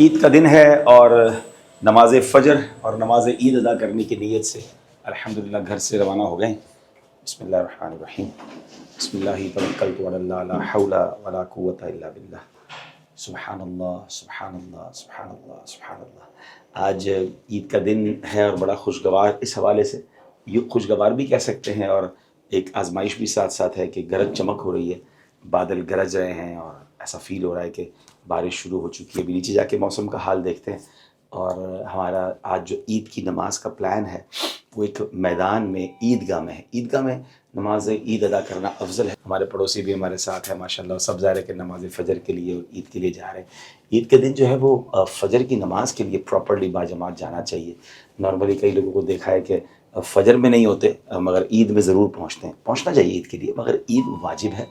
عید کا دن ہے اور نماز فجر اور نماز عید ادا کرنے کی نیت سے الحمدللہ گھر سے روانہ ہو گئے. بسم اللہ الرحمن الرحیم. بسم اللہ توکلت علی اللہ لا حول ولا قوۃ الا باللہ. سبحان اللہ سبحان اللہ سبحان اللہ سبحان اللہ. آج عید کا دن ہے اور بڑا خوشگوار اس حوالے سے یہ خوشگوار بھی کہہ سکتے ہیں اور ایک آزمائش بھی ساتھ ساتھ ہے کہ گرج چمک ہو رہی ہے, بادل گرج رہے ہیں اور ایسا فیل ہو رہا ہے کہ بارش شروع ہو چکی ہے. ابھی نیچے جا کے موسم کا حال دیکھتے ہیں. اور ہمارا آج جو عید کی نماز کا پلان ہے وہ ایک میدان میں عیدگاہ میں ہے. عیدگاہ میں نماز عید ادا کرنا افضل ہے. ہمارے پڑوسی بھی ہمارے ساتھ ہیں ماشاءاللہ, سب ظاہر ہے کہ نماز فجر کے لیے اور عید کے لیے جا رہے ہیں. عید کے دن جو ہے وہ فجر کی نماز کے لیے پراپرلی باجماعت جانا چاہیے. نارملی کئی لوگوں کو دیکھا ہے کہ فجر میں نہیں ہوتے مگر عید میں ضرور پہنچتے ہیں. پہنچنا چاہیے عید کے لیے, مگر عید واجب ہے,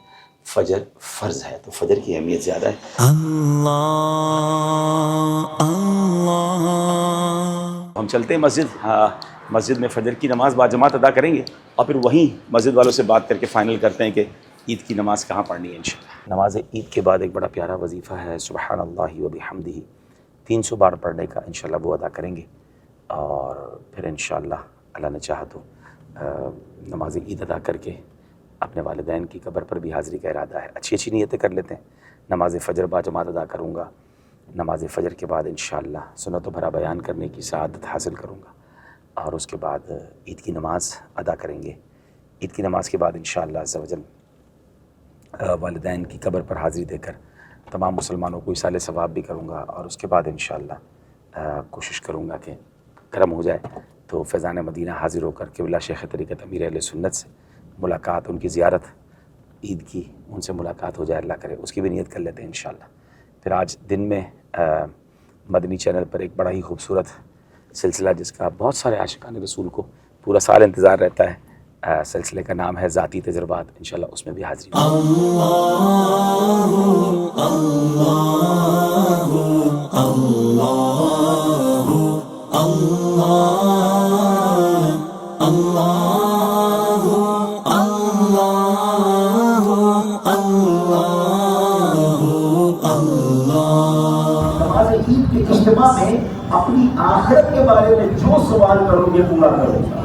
فجر فرض ہے, تو فجر کی اہمیت زیادہ ہے. اللہ اللہ. ہم چلتے ہیں مسجد. مسجد میں فجر کی نماز باجماعت ادا کریں گے اور پھر وہیں مسجد والوں سے بات کر کے فائنل کرتے ہیں کہ عید کی نماز کہاں پڑھنی ہے انشاءاللہ. نماز عید کے بعد ایک بڑا پیارا وظیفہ ہے سبحان اللہ و بحمدہ, 300 بار پڑھنے کا انشاءاللہ وہ ادا کریں گے. اور پھر انشاءاللہ اللہ نے چاہا تو نماز عید ادا کر کے اپنے والدین کی قبر پر بھی حاضری کا ارادہ ہے. اچھی اچھی نیتیں کر لیتے ہیں. نماز فجر باجماعت ادا کروں گا. نماز فجر کے بعد انشاءاللہ سنت و بھرا بیان کرنے کی سعادت حاصل کروں گا. اور اس کے بعد عید کی نماز ادا کریں گے. عید کی نماز کے بعد انشاءاللہ عز و جل والدین کی قبر پر حاضری دے کر تمام مسلمانوں کو ایصال ثواب بھی کروں گا. اور اس کے بعد انشاءاللہ کوشش کروں گا کہ کرم ہو جائے تو فیضان مدینہ حاضر ہو کر قبلہ شیخ طریقت امیر اہل سنت سے ملاقات, ان کی زیارت عید کی, ان سے ملاقات ہو جائے, اللہ کرے اس کی بھی نیت کر لیتے ہیں انشاءاللہ. پھر آج دن میں مدنی چینل پر ایک بڑا ہی خوبصورت سلسلہ جس کا بہت سارے عاشقان رسول کو پورا سال انتظار رہتا ہے, سلسلے کا نام ہے ذاتی تجربات. انشاءاللہ اس میں بھی حاضری نماز عید کے اجتماع میں اپنی آخرت کے بارے میں جو سوال کرو گے پورا کرو گا,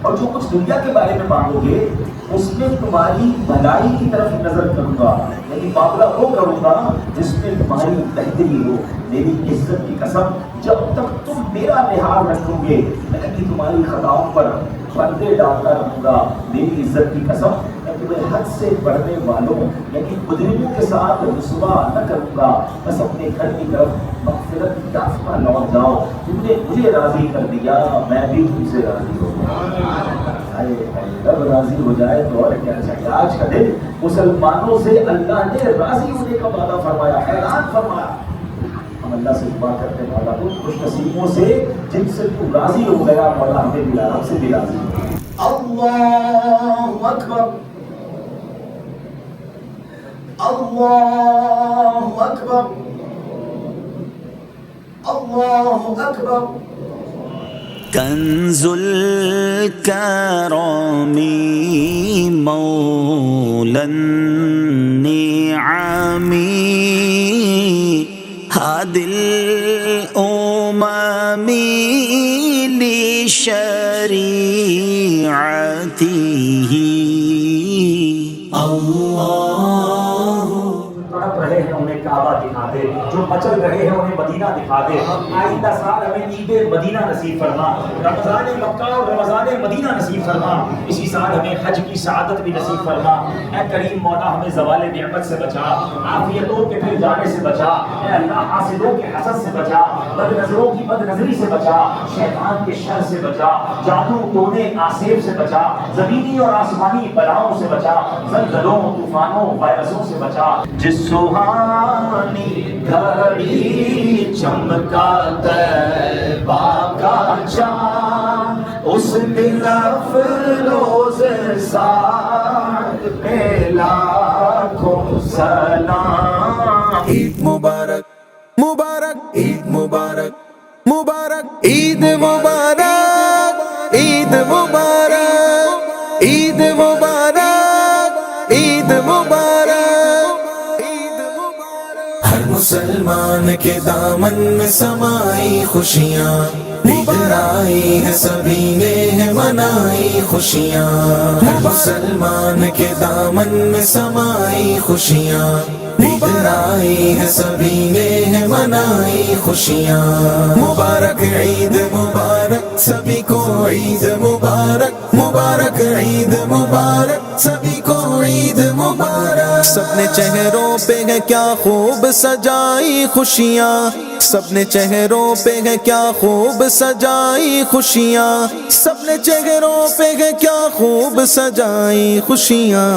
اور جو کچھ دنیا کے بارے میں مانگو گے اس میں تمہاری بھلائی کی طرف نظر کروں گا, یعنی معاملہ وہ کروں گا جس میں تمہاری بہتری ہو. میری عزت کی قسم جب تک تم میرا لحاظ رکھو گے میں بھی تمہاری خطاؤں پر پردے ڈالتا رہوں گا. میری عزت کی قسم میں تمہیں حد سے بڑھنے والوں یعنی مجرموں کے ساتھ رسوا نہ کروں گا. بس اپنے گھر کی طرف مغفرت کی داستہ لوٹ جاؤ. تم نے مجھے راضی کر دیا, میں بھی تم سے راضی ہو گیا. رب راضی ہو جائے تو اور کیا چاہیے. آج کا دن مسلمانوں سے اللہ نے راضی ہونے کا وعدہ فرمایا, اعلان فرمایا. ہم اللہ سے دعا کرتے ہیں مولا تو خوش نصیبوں سے جن سے تو راضی ہو گیا, مولا ہمیں بھی ہم سے بھی راضی ہو گیا. اللہ اکبر اللہ اکبر اللہ اکبر. کنز الکرام مولا النعام هادي الأمم لشريعته تڑپ رہے ہیں انہیں کعبہ دکھا دے, جو مچل رہے ہیں انہیں مدینہ دکھا دے. آئندہ سال ہمیں عید مدینہ نصیب فرما, رمضان مکہ اور رمضان مدینہ نصیب فرما. اسی سال ہمیں حج کی سعادت بھی نصیب فرما. اے کریم مولا ہمیں زوال نعمت سے بچا, عافیتوں کے پھر جانے سے بچا. اے اللہ حاسدوں کے حسد سے بچا, بد نظروں کی بد نظری سے بچا, شیطان کے شر سے بچا, جادو ٹونے آسیب سے بچا, زمینی اور آسمانی بلاؤں سے بچا, زلزلوں طوفانوں وائرسوں سے بچا. جس سہانی گھڑی چمکا طیبہ کا چاند, اس دن افروز سعد پہ لاکھوں سلام. عید مبارک مبارک عید مبارک مبارک عید مبارک عید مبارک عید مبارک عید مبارک. ہر مسلمان مسلمان کے دامن میں سمائی خوشیاں، ادھر آئی ہے سبھی نے ہے منائی خوشیاں، مسلمان کے دامن میں سمائی خوشیاں، ادھر آئی ہے سبھی نے ہے منائی خوشیاں، مبارک عید مبارک سبھی کو عید مبارک، مبارک عید مبارک سبھی کو عید مبارک، سب نے چہروں پہ ہے کیا خوب سجائی خوشیاں، سب نے چہروں پہ ہے کیا خوب سجائی خوشیاں، سب نے چہروں پہ ہے کیا خوب سجائی خوشیاں،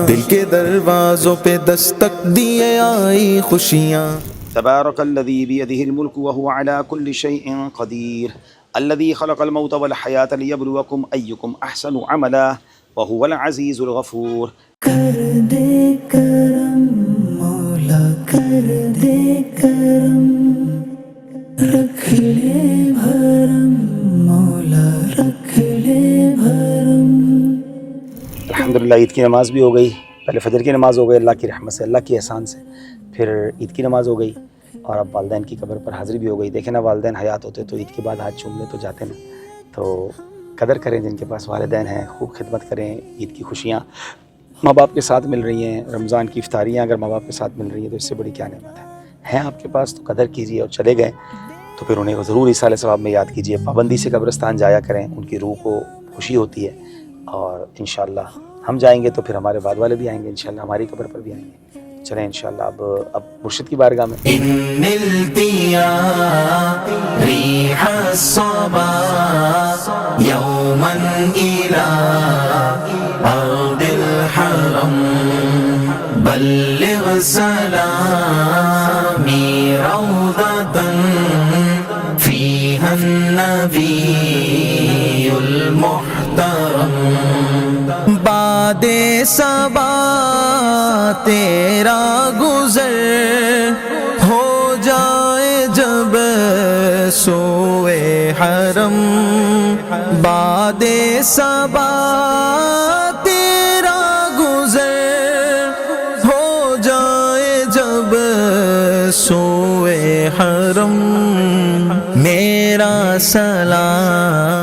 دل کے دروازوں پہ دستک دیے آئی خوشیاں۔ تبارک الذی بیدہ الملک وہو علی کل شیء قدیر الذی خلق الموت والحیاة لیبلوکم ایکم احسن عملا وہو العزیز الغفور۔ کر دے کرم مولا کر دے کرم، رکھ لے بھرم مولا رکھ لے بھرم۔ الحمدللہ عید کی نماز بھی ہو گئی، پہلے فجر کی نماز ہو گئی اللہ کی رحمت سے، اللہ کی احسان سے، پھر عید کی نماز ہو گئی اور اب والدین کی قبر پر حاضری بھی ہو گئی۔ دیکھیں نا، والدین حیات ہوتے تو عید کے بعد ہاتھ چوم لے تو جاتے نا، تو قدر کریں جن کے پاس والدین ہیں، خوب خدمت کریں۔ عید کی خوشیاں ماں باپ کے ساتھ مل رہی ہیں، رمضان کی افطاریاں اگر ماں باپ کے ساتھ مل رئی ہیں تو اس سے بڑی کیا نعمت ہے آپ کے پاس، تو قدر کیجیے، اور چلے گئے تو پھر انہیں ضرور ایصال ثواب میں یاد کیجیے، پابندی سے قبرستان جایا کریں، ان کی روح کو خوشی ہوتی ہے، اور انشاءاللہ ہم جائیں گے تو پھر ہمارے بعد والے بھی آئیں گے، انشاءاللہ ہماری قبر پر بھی آئیں گے۔ چلیں انشاءاللہ اب مرشد کی بارگاہ میں إن التيا ريح الصبا يوما إلى أرض الحرم بلغ سلامي روضة فيها النبي المحترم باد صبا تیرا گزر ہو جائے جب سوئے حرم، باد صبا تیرا گزر ہو جائے جب سوئے حرم، میرا سلام